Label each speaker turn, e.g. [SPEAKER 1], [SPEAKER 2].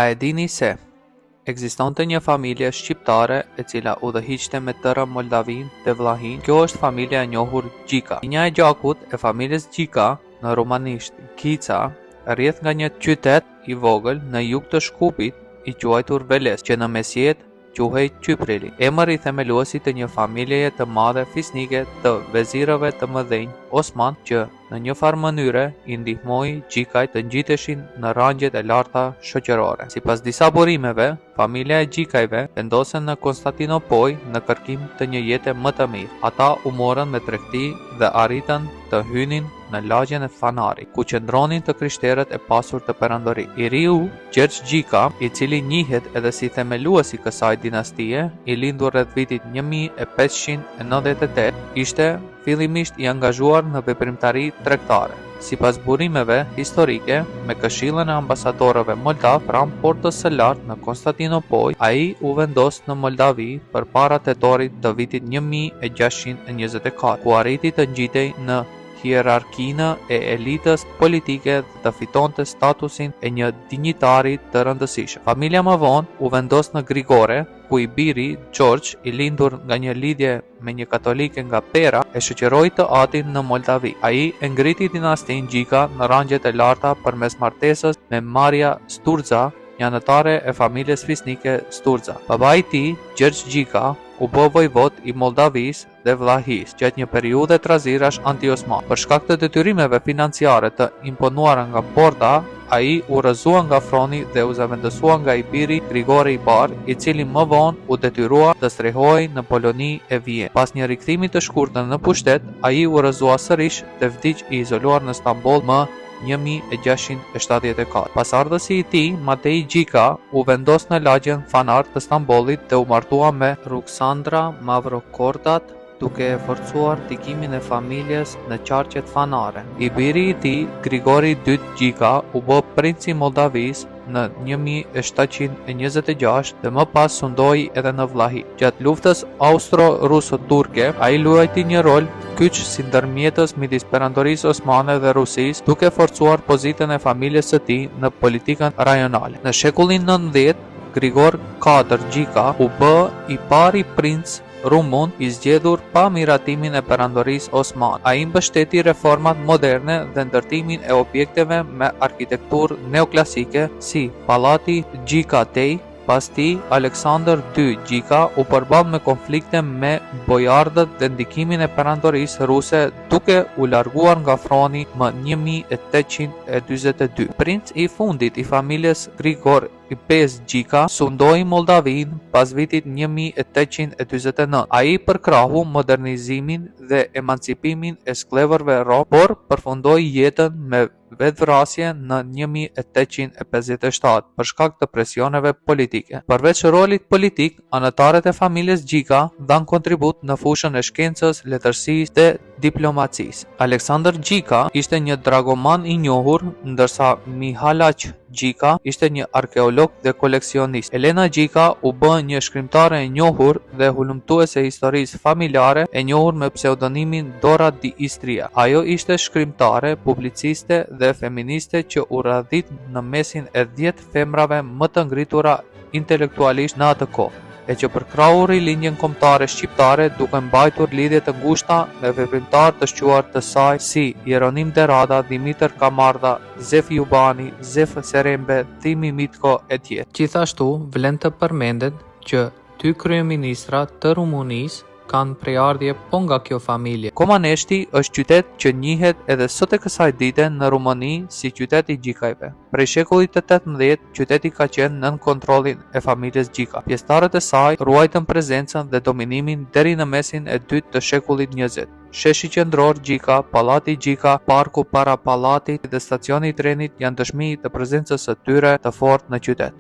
[SPEAKER 1] A e dini se ekzistonte një familje shqiptare e cila udhëhiqte me tërë Moldavin dhe Vllahin? Kjo është familja e njohur Gjika. Linja e gjakut e familjes Gjika në romanisht Gica rrjedh nga një qytet i vogël në jug të Shkupit i quajtur Veles, që në mesjet quhej Qyprili, emër i themeluesit të një familjeje të madhe fisnike të vezirëve të mëdhenj Osman, që në një farë mënyre i ndihmoi Gjikajt të ngjiteshin në rangjet e larta shoqërore. Sipas disa burimeve, familja e Gjikajve vendosen në Konstantinopol në kërkim të një jete më të mirë. Ata u morën me tregti dhe arritën të hynin në lagjen e Fanarit, ku qëndronin të krishterët e pasur të perandorit. I riu Gjergj Gjika, i cili njihet edhe si themeluesi kësaj dinastie, i lindur rreth vitit 1598, ishte fillimisht i angazhuar në veprimtari tregtare. Sipas burimeve historike, me këshillën e ambasadorëve moldav pranë portës së lartë në Konstantinopol, ai u vendos në Moldavi përpara tetorit të vitit 1624, ku arriti të ngjitej në hierarkinë e elitës politike dhe të fitonte statusin e një dinjitari të rëndësishëm. Familja më vonë u vendos në Grigore, ku i biri Gjeorgj, i lindur nga një lidhje me një katolike nga Pera, e shoqëroi të atin në Moldavi. Ai e ngriti dinastin Gjika në rangjet e larta përmes martesës me Maria Sturza, një anëtare e familjes fisnike Sturza. Babai i tij, Gjergj Gjika, u bë vojvod i Moldavisë dhe Vllahis gjatë një periudhe trazirash anti-osman. Për shkak të detyrimeve financiare të imponuara nga Porta, ai u rrëzua nga froni dhe u zavendësua nga i biri Grigori i Bar, i cili më vonë u detyrua të strehojë në Poloni e Vjen. Pas një rikthimi të shkurtër në pushtet, ai u rrëzua sërish dhe vdiq i izoluar në Stamboll më 1674. Pasardhësi i tij, Matei Gjika, u vendos në lagjen Fanar të Stambollit dhe u martua me Ruksandra Mavrokordat, duke e forcuar ndikimin e familjes në qarqet fanare. I biri i tij, Grigori II Gjika, u bë princi i Moldavisë në 1726 dhe më pas sundoi edhe në Vllahi. Gjatë luftës austro-ruso-turke, ai luajti një rol kyç si ndërmjetës midis perandorisë osmane dhe Rusisë, duke forcuar pozitën e familjes së tij në politikën rajonale. Në shekullin 19, Grigor IV Gjika u bë i pari princ rumun i zgjedhur pa miratimin e perandorisë osmane. Ai mbështeti reformat moderne dhe ndërtimin e objekteve me arkitekturë neoklasike si Pallati Gjikatej. Pas tij, Aleksandër II Gjika u përball me konflikte me bojardët dhe ndikimin e perandorisë ruse, duke u larguar nga froni më 1842. Princ i fundit i familjes Grigor I Gjika sundoi Moldavin pas vitit 1849. Ai përkrahu modernizimin dhe emancipimin e skleverëve rom, por përfundoi jetën me vetvrasje në 1857 për shkak të presioneve politike. Përveç rolit politik, anëtarët e familjes Gjika dhanë kontribut në fushën e shkencës, letërsisë dhe diplomacisë. Aleksandër Gjika ishte një dragoman i njohur, ndërsa Mihalaq Gjika ishte një arkeolog dhe koleksionist. Elena Gjika u bë një shkrimtare e njohur dhe hulumtuese e historisë familjare, e njohur me pseudonimin Dora di Istria. Ajo ishte shkrimtare, publiciste dhe feministe që u radhit në mesin e 10 femrave më të ngritura intelektualisht në atë kohë, e që përkrahur rinjtjen kombëtare shqiptare duke mbajtur lidhje të ngushta me veprimtarë të shquar të saj si Jeronim Derada, Dimitër Kamardha, Zef Jubani, Zef Serembe, Thimi Mitko e tjerë. Gjithashtu, vlen të përmendet që 2 kryeministra të Rumunisë kanë prejardhje po nga kjo familje. Komaneshti është qytet që njihet edhe sot e kësaj dite në Rumani si qyteti i Gjikajve. Prej shekullit të 18, qyteti ka qenë nën kontrollin e familjes Gjika. Pjesëtarët e saj ruajtën prezencën dhe dominimin deri në mesin e dytë të shekullit 20. Sheshi qendror Gjika, Pallati Gjika, parku para pallatit dhe stacioni i trenit janë dëshmi të prezencës së tyre të fortë në qytet.